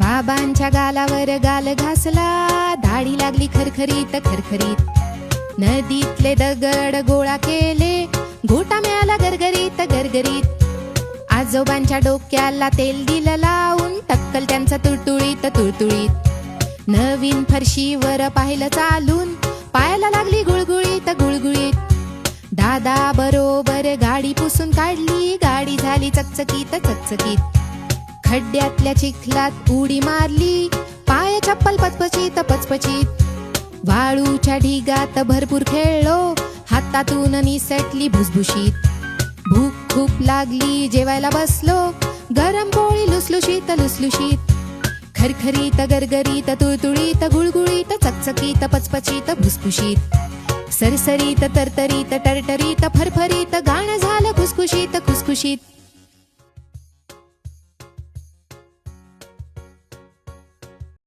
बाबांच्या गालावर गाल घासला, दाढी लागली खरखरीत खरखरीत. नदीतले दगड गोळा केले, गोटा मिळाला गरगरीत गरगरीत. आजोबांच्या डोक्याला तेल दिलं लावून, टक्कल त्यांचं तुळतुळीत तुळतुळीत. नवीन फरशीवर पाहिलं चालून, पायाला लागली गुळगुळीत गुळगुळीत. दादा बरोबर गाडी पुसून काढली, गाडी झाली चकचकीत चकचकीत. खड्ड्यातल्या चिखलात उडी मारली, पाय चप्पल पचपचित पचपचित. वाळूच्या ढिगात भरपूर खेळलो, हातातून निसटली भुसभुशीत. भूक खूप लागली, जेवायला बसलो, गरम पोळी लुसलुशीत लुसलुशीत. खरखरीत गरगरीत तुळतुळीत गुळगुळीत चकचकीत पचपचित भुसभुशीत. सरसरीत तरतरीत टरटरीत फरफरीत, गाणं झालं खुसखुशीत खुसखुशीत.